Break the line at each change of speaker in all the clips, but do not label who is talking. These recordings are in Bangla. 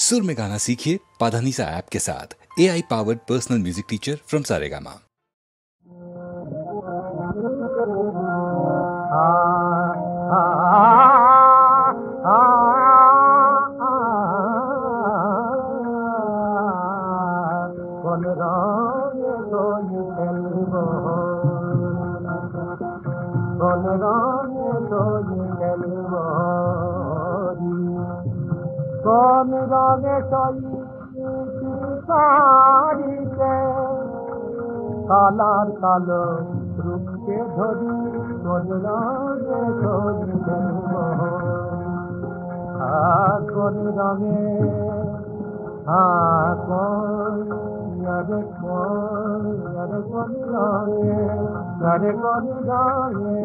सुर में गाना सीखिए पाधानीसा ऐप के साथ। AI powered personal music teacher from Saregama.
কোন রঙে শাড়িতে কালার কালো রূপকে ধরি কোন রঙে কোন রঙে কোন রঙে কোন রঙে কোন রঙে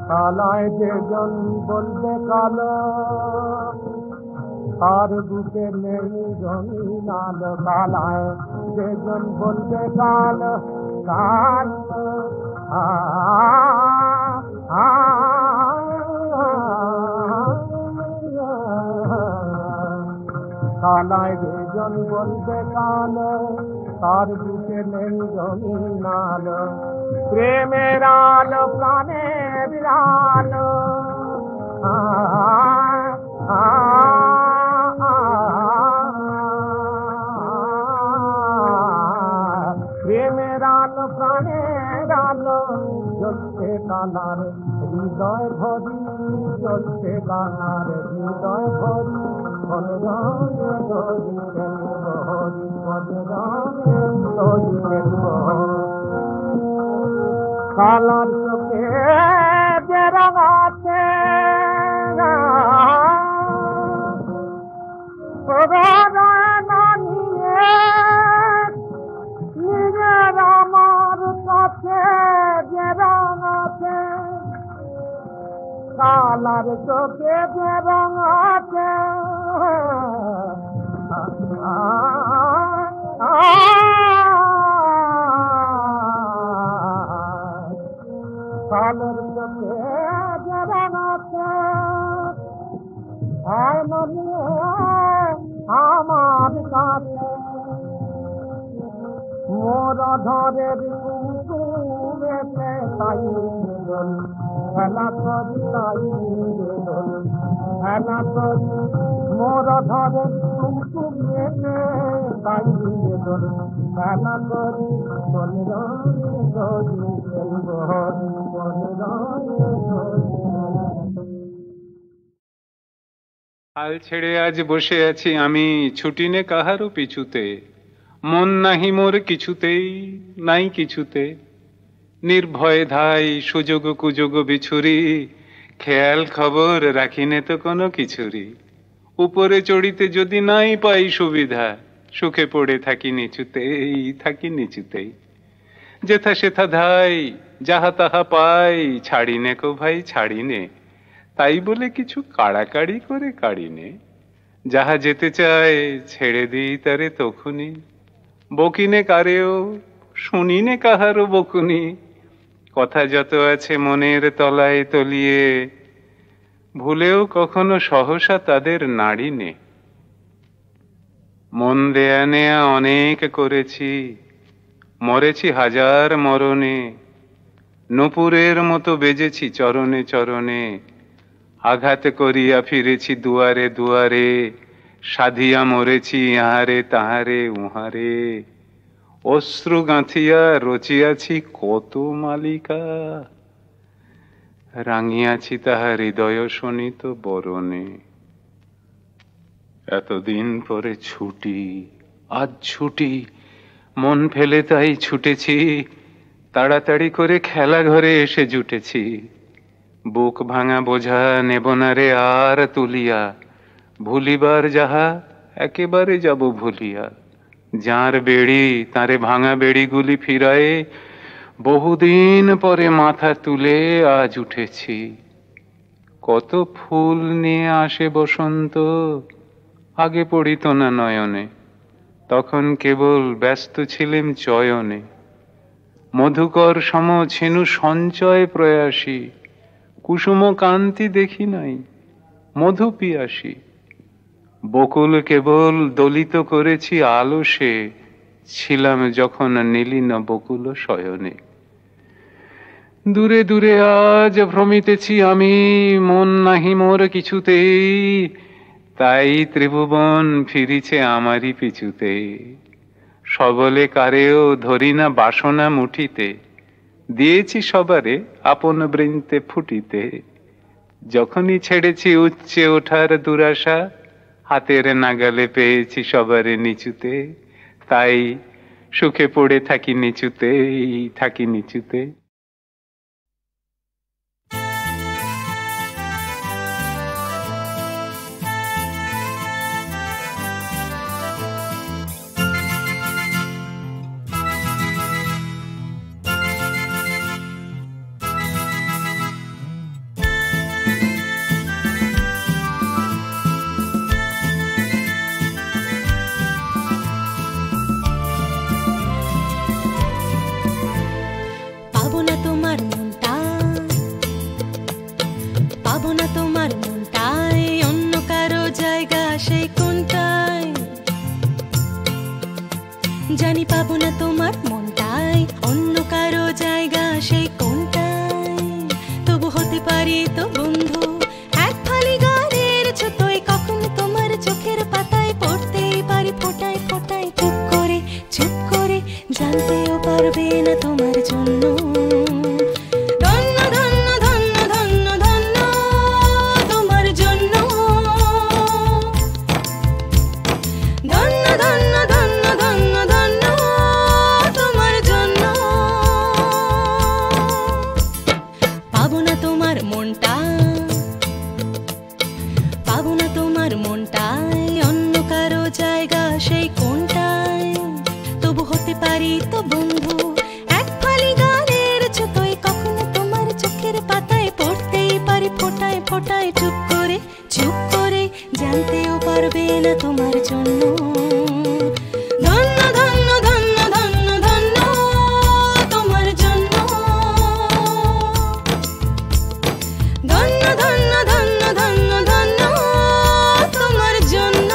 কালায় যেজন বলবে কালো আর বুকে নেই রঙিন আলো। কালায় যেজন বলবে কালো কালো কালায় যেজন বলবে কালো তার বুকে নেই রঙিন আলো। প্রেমের আলো প্রাণের আলো প্রেমের আলো প্রাণের আলো জ্বলছে কালার হৃদয় ভরি জ্বলছে কালার হৃদয় ভরি কোন রঙে দোলি খেলব কোন রঙে দোলি খেলব কালার চোখে যে রঙ আছে নিজের আমার কাছে যে রঙ আছে কালার চোখে যে রঙ আছে কালার চোখে যে রঙ আছে আমার কাছে মোর ধরের কুকুরেতে তাই খেলা করি তাই খেলা করি মোর ধরের কুকুরেতে তাই খেলা করি কোন রঙে দোলি খেলব কোন রঙে
হাল ছেড়ে আজ বসে আছি আমি ছুটিনে কাহারও পিছুতে মন নাহি মোর কিছুতেই নাই কিছুতে নির্ভয় ধাই সুযোগ কুযোগ বিছুরি খেয়াল খবর রাখিনে তো কোনো কিছুরি উপরে চড়িতে যদি নাই পাই সুবিধা সুখে পড়ে থাকি নিচুতেই যেথা সেথা ধাই যাহা তাহা পাই ছাড়িনে কো ভাই ছাড়িনে তাই বলে কিছু কাড়াকাড়ি করে কাড়িনে যাহা যেতে চায় ছেড়ে দিই তারে তখুনি বকিনে কারেও শুনিনে কাহারও বকুনি কথা যত আছে মনের তলায় তলিয়ে ভুলেও কখনো সহসা তাদের নাড়িনে মন দেয়া নেয়া অনেক করেছি মরেছি হাজার মরণে নূপুরের মতো বেজেছি চরণে চরণে আঘাত করিয়া ফিরেছি দুয়ারে দুয়ারে সাধিয়া মরেছি ইহারে তাহারে উহারে অশ্রু গাঁথিয়া রচিয়াছি কত মালিকা রাঙিয়াছি তাহার হৃদয় শোনিত বরণে এতদিন পরে ছুটি আজ ছুটি মন ফেলে তাই ছুটেছি তাড়াতাড়ি করে খেলা ঘরে এসে জুটেছি বুক ভাঙা বোঝা নেব না রে আর তুলিয়া ভুলিবার যাহা একেবারে যাব ভুলিয়া যার বেড়ি তারে ভাঙা বেড়িগুলি ফিরায়ে বহুদিন পরে মাথা তুলে আজ উঠেছি কত ফুল নিয়ে আসে বসন্ত, আগে পড়িত না নয়নে। তখন কেবল ব্যস্ত ছিলেম চয়নে, মধুকর সম ছেনু সঞ্চয় প্রয়াসী, কুসুম কান্তি দেখি নাই, মধু পিয়াসী। বকুল কেবল দলিত করেছি আলসে, ছিলাম যখন নীলিন বকুল শয়নে। দূরে দূরে আজ ভ্রমিতেছি আমি, মন নাহি মোর কিছুতেই, তাই ত্রিভুবন ফিরিছে আমারই পিছুতে। সবলে কারেও ধরি না বাসনা মুঠিতে, দিয়েছি সবারে আপন বৃন্তে ফুটিতে। যখনই ছেড়েছি উচ্চে ওঠার দুরাশা, হাতের নাগালে পেয়েছি সবারে নিচুতে, তাই সুখে পড়ে থাকি নিচুতেই, থাকি নিচুতে।
জানি পাবো না তোমার মনটাই, অন্য কারো জায়গা সেই কোনটাই। তবু হতে পারি তো বন্ধু এক ফালি গানের ছতোয়, কখন তোমার চোখের পাতায় পড়তেই পারি ফোটায় ফোটায়। চুপ করে জানতেও পারবে না তোমার জন্য। চুপ করে জানতেও পারবে না তোমার জন্য। ধন্য ধন্য ধন্য ধন্য ধন্য তোমার জন্য। ধন্য ধন্য ধন্য ধন্য ধন্য তোমার জন্য।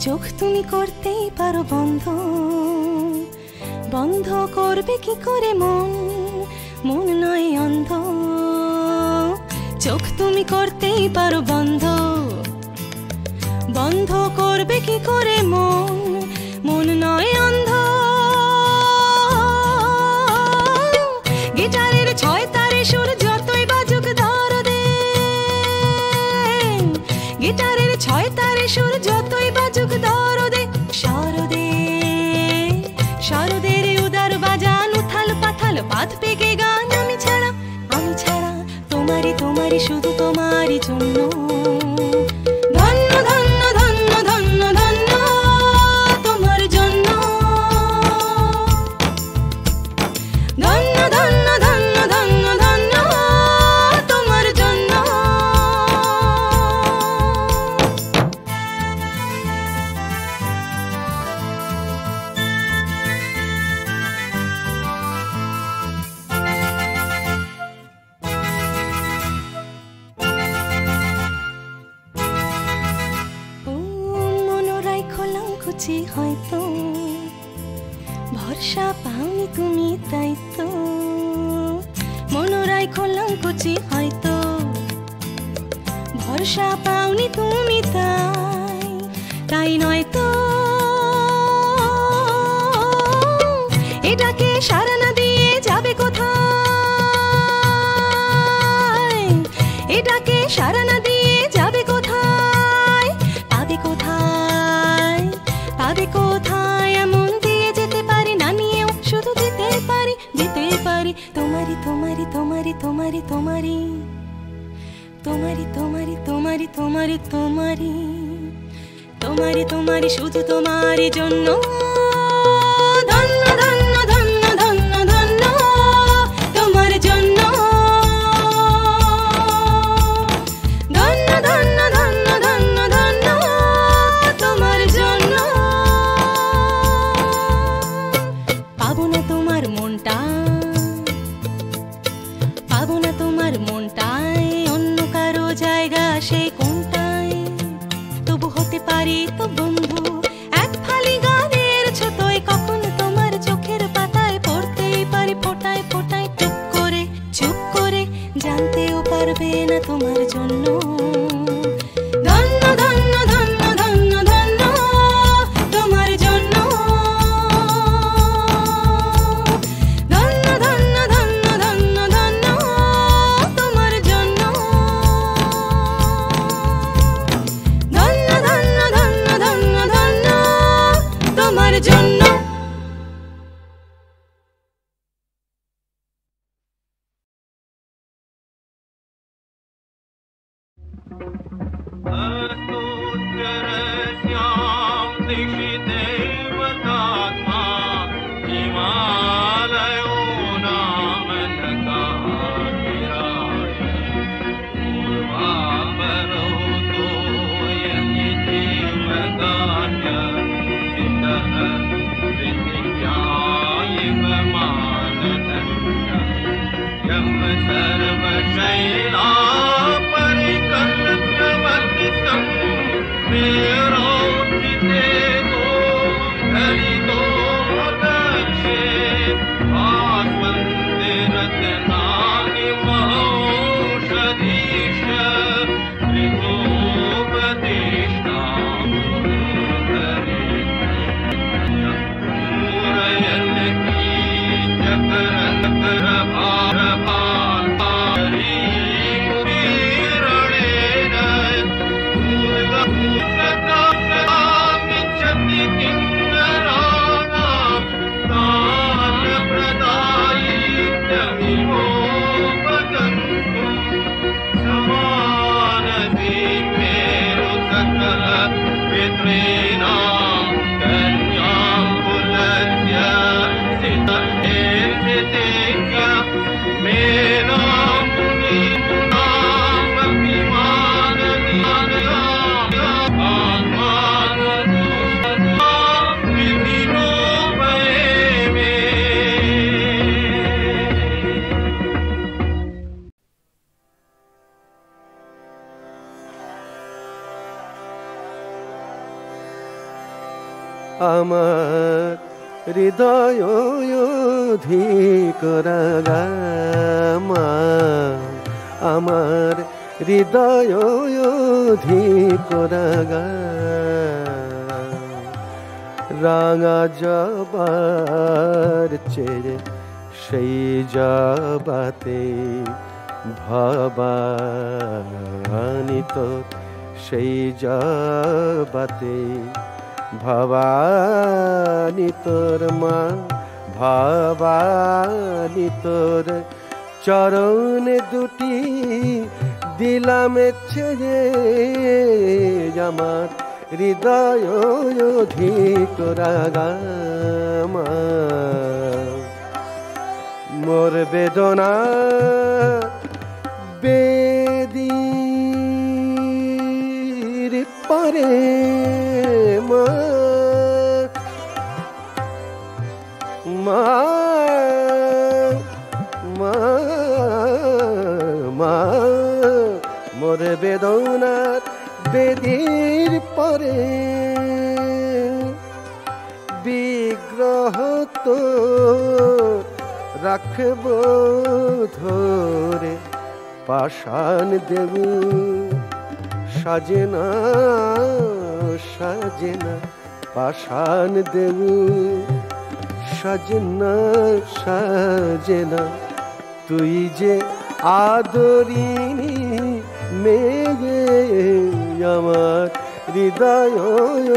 চোখ তুমি করতেই পারো বন্ধ, বন্ধ করবে কি করে মন, মন নয় অন্ধ। চোখ তুমি করতেই পারো বন্ধ, বন্ধ করবে কি করে মন, মন নয় অন্ধ। গিটারের ছয় তারে সুর যতই বাজুক দরদে, গিটারের ছয় তারে সুর যতই বাজুক দরদে। শরদে শরদের উদার বাজান উথাল পাথাল পাত পেকে গান। আমি ছাড়া তোমারই তোমারই শুধু তোমারই জন্য। ধন্য ধন্য ধন্য ধন্য ধন্য তোমার জন্য। ধন্য ধন্য ধন্য ধন্য ধন্য তোমার জন্য। হয়তো ভরসা পাওনি তুমি তাই তো, মনোরায় খোলাম কুচি হয়তো ভরসা পাওনি তুমি তাই নয় তো। এটাকে সারা না দিয়ে যাবে কোথায়, এটাকে সারা না দিয়ে যাবে কোথায়, পাবে কোথায়, পাবে কোথায়। এমন দিয়ে যেতে পারি না নিয়েও শুধু দিতে পারি পারি তোমারি তোমারি তোমারি তোমারি তোমারি তোমারি তোমারি তোমারি তোমারি তোমারি তোমারি তোমারি শুধু তোমারই জন্য ধন্য ধন্য ধন্য ধন্য ধন্য তোমার জন্য ধন্য ধন্য ধন্য ধন্য ধন্য তোমার জন্য পাবো না তোমার মনটা পাবো না তোমার মনটায় অন্য কারো জায়গা সেই কোনটায় তবু হতে পারি তো বন্ধু এক ফালি গানের ছোটই কখন তোমার চোখের পাতায় পড়তেই পারি ফোটায় ফোটায় চুপ করে জানতেও পারবে না তোমার জন্য ধন্য ধন্য ধন্য ধন্য ধন্য তোমার জন্য ধন্য ধন্য ধন্য ধন্য ধন্য তোমার জন্য ধন্য ধন্য ধন্য ধন্য ধন্য তোমার জন্য
আমার হৃদয় অধিক রাগামা আমার হৃদয় অধিক রাগা রাঙা জবার চেয়ে সেই জবাতে ভবানী তোর সেই জবাতে ভবানী তোর মা ভবানী তোর চরণ দুটি দিলাম ছেড়ে আমার হৃদয় অধিক রাগামা মোর বেদনা বেদীর পরে মা মা মা মা মোর বেদনার বেদীর পরে বিগ্রহ তো রাখব ধরে পাষাণ দেব সাজেনা সাজেনা পাষাণ দেব সাজেনা সাজেনা তুই যে আদরিনী মেয়ে আমার হৃদয়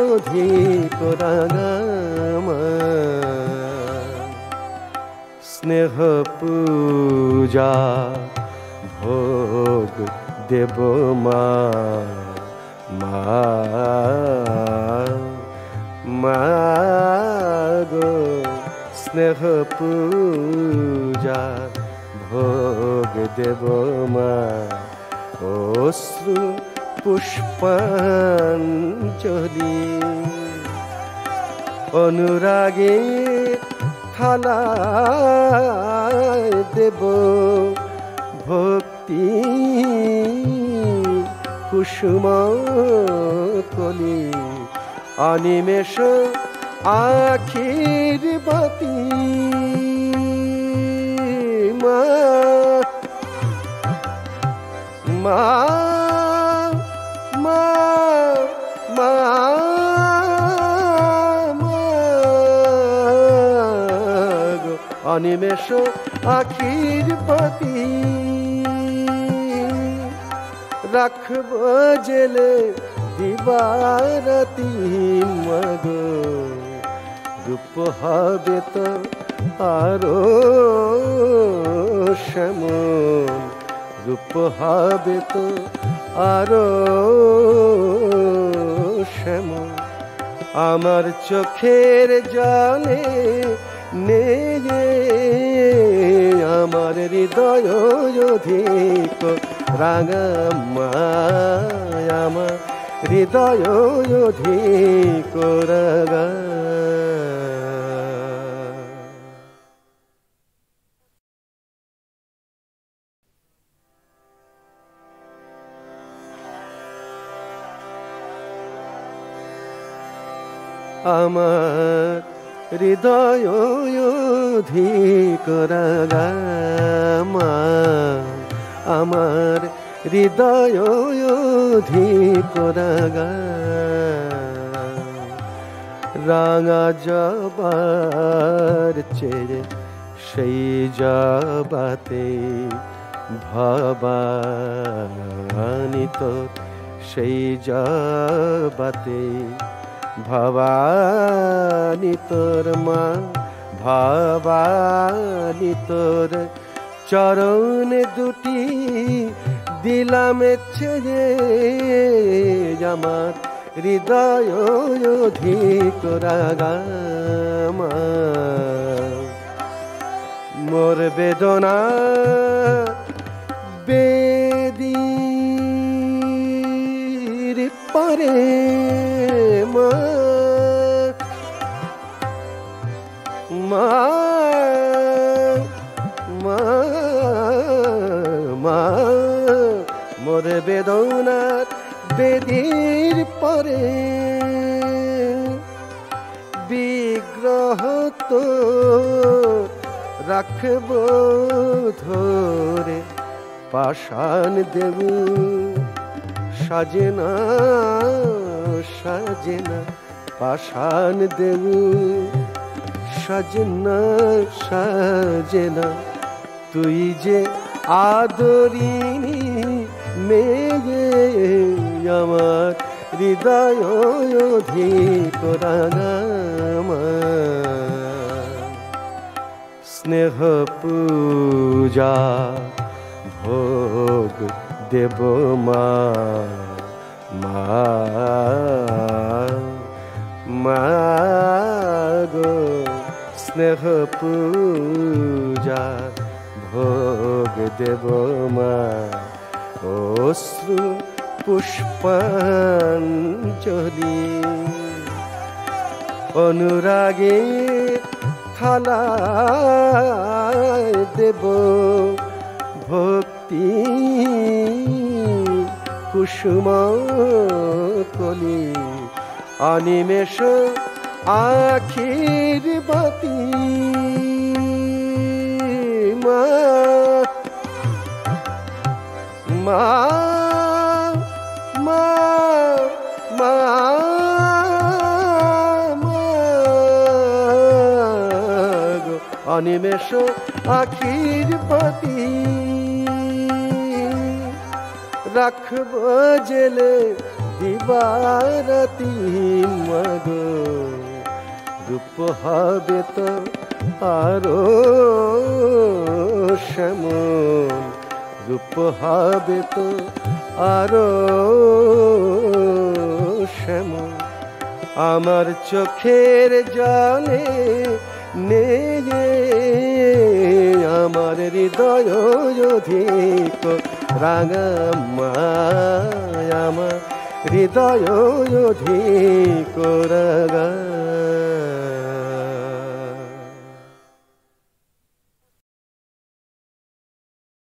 অধিক রাগামা স্নেহ পূজা ভোগ দেব মা মা মা গো স্নেহ পূজা ভোগ দেব মা অশ্রু পুষ্পাঞ্জলি অনুরাগে থালায় দেব ভক্তি কুসুম কলি অনিমেষ আখির বাতি মা মা মা মা অনিমেষ আখির বাতি রাখব জেলে দিবারাতি মাগো রূপ হবে তো আরো শ্যামল রূপ হবে তো আরো শ্যামল আমার চোখের জলে নেয়ে আমার হৃদয় অধিক রাঙা মায় আমার হৃদয় অধিক রাঙা আমার হৃদয় অধিক রাঙা মা আমার হৃদয় অধিক রাঙা রাঙা জবার চেয়ে সেই জবাতে ভবানী তোর সেই জবাতে ভবানী তোর মা ভবানী তোর চরণ দুটি দিলাম ছেড়ে আমার হৃদয় অধিক রাঙা মা মোর বেদনা বেদীর পরে মা মা মা মা মোর বেদনার বেদীর পরে বিগ্রহ তো রাখব ধরে পাষাণ দেব সাজেনা সাজেনা পাষাণ দেব সাজেনা সাজেনা তুই যে আদরিনী মেয়ে আমার হৃদয় অধিক রাঙা মা স্নেহ পূজা ভোগ দেব মা মা মা গো স্নেহ পূজা ভোগ দেব মা অশ্রু পুষ্পাঞ্জলি অনুরাগে থালায় দেব ভক্তি কুসুম কলি অনিমেষ আখির বাতি মা মা মা মা অনিমেষ আখির বাতি রাখব জেলে দিবারাতি মাগো রূপ হবে তো আরো শ্যামল, রূপ হবে তো আরো শ্যামল। আমার চোখের জলে নেয়ে আমার হৃদয় অধিক রাঙা মায়, আমার হৃদয় অধিক রাঙা।